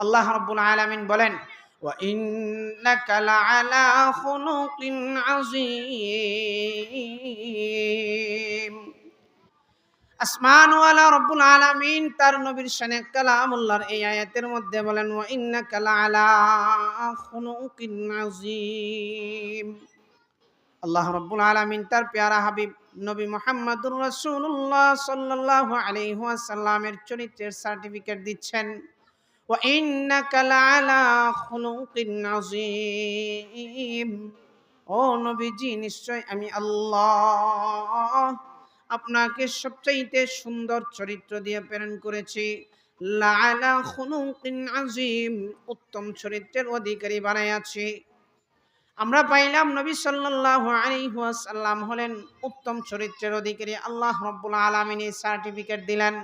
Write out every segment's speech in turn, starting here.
আল্লাহ রাব্বুল আলামিন বলেন, ওয়া ইন্নাকা লাআলা খুলুকিন আযীম। আসমানওয়ালা রব্বুল আলামিন তার নবীর শানে কালামুল্লাহর এই আয়াতের মধ্যে বলেন, ওয়া ইন্নাকা লাআলা খুলুকিন আযীম। আল্লাহ রাব্বুল আলামিন তার প্যারা হাবিব নবী মুহাম্মদুর রাসূলুল্লাহ সাল্লাল্লাহু আলাইহি ওয়াসাল্লামের চরিত্রের সার্টিফিকেট দিচ্ছেন, ওয়া ইন্নাকা লাআলা খুলুকিন আযীম। ও নবীজি, নিশ্চয় আমি আল্লাহ আপনাকে সবচাইতে সুন্দর চরিত্র দিয়ে প্রেরণ করেছি। লাআলা খুলুকিন আযীম, উত্তম চরিত্রের অধিকারী বানাইয়াছি। আমরা পাইলাম নবী সাল্লাল্লাহু আলাইহি ওয়াসাল্লাম হলেন উত্তম চরিত্রের অধিকারী। আল্লাহ রাব্বুল আলামিন এই সার্টিফিকেট দিলেন।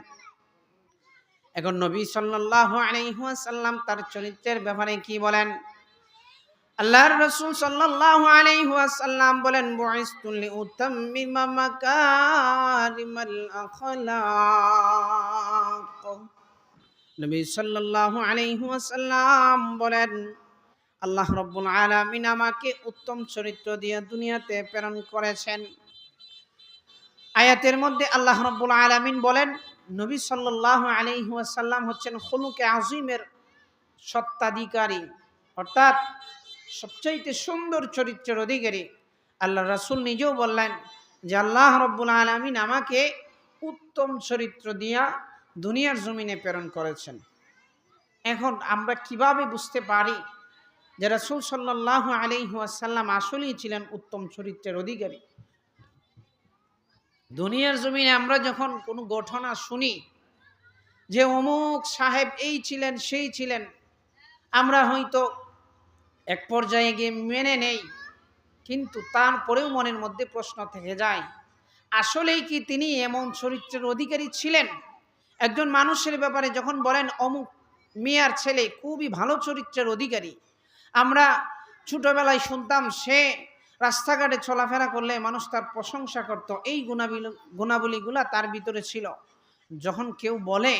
এখন নবী সাল্লাল্লাহু আলাইহি ওয়াসাল্লাম তার চরিত্রের ব্যাপারে কি বলেন? আল্লাহর রাসূল সাল্লাল্লাহু আলাইহি ওয়াসাল্লাম বলেন, বুইসতু লিউতাম্মিমা মাকারিমাল আখলাক। নবী সাল্লাল্লাহু আলাইহি ওয়াসাল্লাম বলেন, আল্লাহ রাব্বুল আলামিন আমাকে উত্তম চরিত্র দিয়ে দুনিয়াতে প্রেরণ করেছেন। আয়াতের মধ্যে আল্লাহ রাব্বুল আলামিন বলেন, নবী সাল্লাল্লাহু আলাইহি ওয়াসাল্লাম হচ্ছেন খুলুকে আযীমের সত্ত্বাধিকারী, অর্থাৎ সবচাইতে সুন্দর চরিত্রের অধিকারী। আল্লাহ রাসূল নিজেও বললেন যে আল্লাহ রাব্বুল আলামিন আমাকে উত্তম চরিত্র দিয়া দুনিয়ার জমিনে প্রেরণ করেছেন। এখন আমরা কিভাবে বুঝতে পারি যে রাসূল সাল্লাল্লাহু আলাইহি ওয়াসাল্লাম আসলেই ছিলেন উত্তম চরিত্রের অধিকারী? দুনিয়ার জমিনে আমরা যখন কোনো ঘটনা শুনি যে অমুক সাহেব এই ছিলেন সেই ছিলেন, আমরা হয়তো এক পর্যায়ে গিয়ে মেনে নেই, কিন্তু তারপরেও মনের মধ্যে প্রশ্ন থেকে যায়, আসলেই কি তিনি এমন চরিত্রের অধিকারী ছিলেন? একজন মানুষের ব্যাপারে যখন বলেন অমুক মিয়ার ছেলে খুবই ভালো চরিত্রের অধিকারী, আমরা ছোটবেলায় শুনতাম সে রাস্তাঘাটে চলাফেরা করলে মানুষ তার প্রশংসা করত, এই গুণাবলীগুলা তার ভিতরে ছিল। যখন কেউ বলে,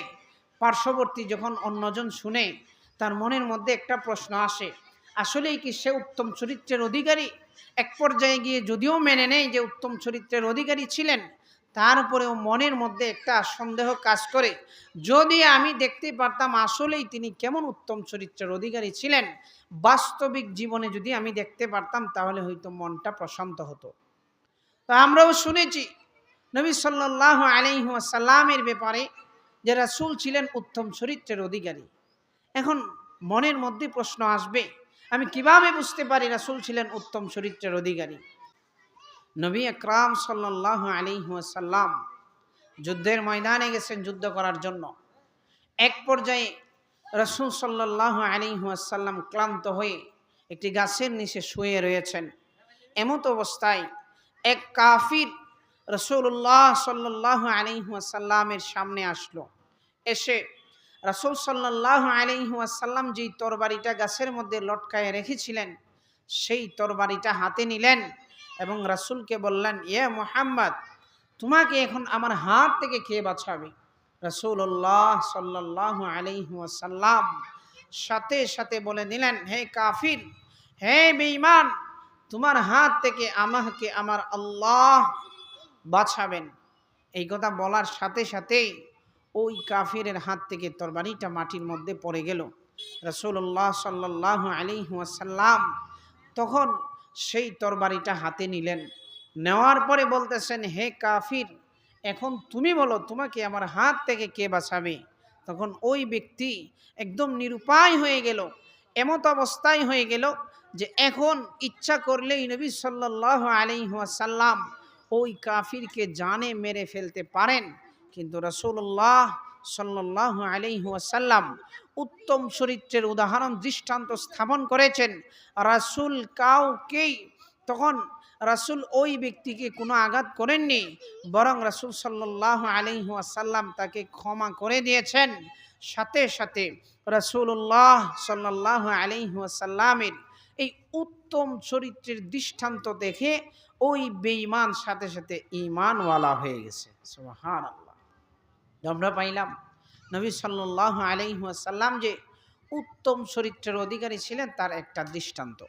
পার্শ্ববর্তী যখন অন্যজন শুনে, তার মনের মধ্যে একটা প্রশ্ন আসে, আসলেই কি সে উত্তম চরিত্রের অধিকারী? এক পর্যায়ে গিয়ে যদিও মেনে নেয় যে উত্তম চরিত্রের অধিকারী ছিলেন, তারপরেও মনের মধ্যে একটা সন্দেহ কাজ করে, যদি আমি দেখতে পারতাম আসলেই তিনি কেমন উত্তম চরিত্রের অধিকারী ছিলেন, বাস্তবিক জীবনে যদি আমি দেখতে পারতাম, তাহলে হয়তো মনটা প্রশান্ত হতো। তো আমরাও শুনেছি নবী সাল্লাল্লাহু আলাইহি ওয়াসাল্লামের ব্যাপারে যে রাসূল ছিলেন উত্তম চরিত্রের অধিকারী। এখন মনের মধ্যে প্রশ্ন আসবে, আমি কিভাবে বুঝতে পারি রাসূল ছিলেন উত্তম চরিত্রের অধিকারী? নবী আকরাম সাল্লাল্লাহু আলাইহি ওয়াসাল্লাম যুদ্ধের ময়দানে গেছেন যুদ্ধ করার জন্য। এক পর্যায়ে রাসূল সাল্লাল্লাহু আলাইহি ওয়াসাল্লাম ক্লান্ত হয়ে একটি গাছের নিচে শুয়ে রয়েছেন। এমত অবস্থায় এক কাফির রাসূলুল্লাহ সাল্লাল্লাহু আলাইহি ওয়াসাল্লামের সামনে আসলো। এসে রাসূল সাল্লাল্লাহু আলাইহি ওয়াসাল্লাম যেই তরবারিটা গাছের মধ্যে লটকায় রেখেছিলেন, সেই তরবারিটা হাতে নিলেন এবং রাসূলকে বললেন, ইয়া মুহাম্মদ, তোমাকে এখন আমার হাত থেকে কে বাঁচাবে? রাসূলুল্লাহ সাল্লাল্লাহু আলাইহি ওয়াসাল্লাম সাথে সাথে বলে দিলেন, হে কাফির, হে বেঈমান, তোমার হাত থেকে আমাকে আমার আল্লাহ বাঁচাবেন। এই কথা বলার সাথে সাথেই ওই কাফিরের হাত থেকে তরবারিটা মাটির মধ্যে পড়ে গেল। রাসূলুল্লাহ সাল্লাল্লাহু আলাইহি ওয়াসাল্লাম তখন সেই তরবারিটা হাতে নিলেন। নেওয়ার পরে বলতেছেন, হে কাফির, এখন তুমি বলো তোমাকে আমার হাত থেকে কে বাঁচাবে? তখন ওই ব্যক্তি একদম নিরুপায় হয়ে গেল, এমত অবস্থায় হয়ে গেল যে এখন ইচ্ছা করলেই নবী সাল্লাল্লাহু আলাইহি ওয়াসাল্লাম ওই কাফিরকে জানে মেরে ফেলতে পারেন। কিন্তু রাসূলুল্লাহ সাল্লাল্লাহু আলাইহি ওয়াসাল্লাম উত্তম চরিত্রের উদাহরণ দৃষ্টান্ত স্থাপন করেছেন। রাসূল কাউকেই তখন রাসূল ওই ব্যক্তিকে কোনো আঘাত করেননি, বরং রাসূল সাল্লাল্লাহু আলাইহি ওয়াসাল্লাম তাকে ক্ষমা করে দিয়েছেন। সাথে সাথে রাসূলুল্লাহ সাল্লাল্লাহু আলাইহি ওয়াসাল্লামের এই উত্তম চরিত্রের দৃষ্টান্ত দেখে ওই বেঈমান সাথে সাথে ঈমানওয়ালা হয়ে গেছে। সুবহানাল্লাহ। আমরা পাইলাম নবী সাল্লাল্লাহু আলাইহি ওয়াসাল্লাম যে উত্তম চরিত্রের অধিকারী ছিলেন তার একটা দৃষ্টান্ত।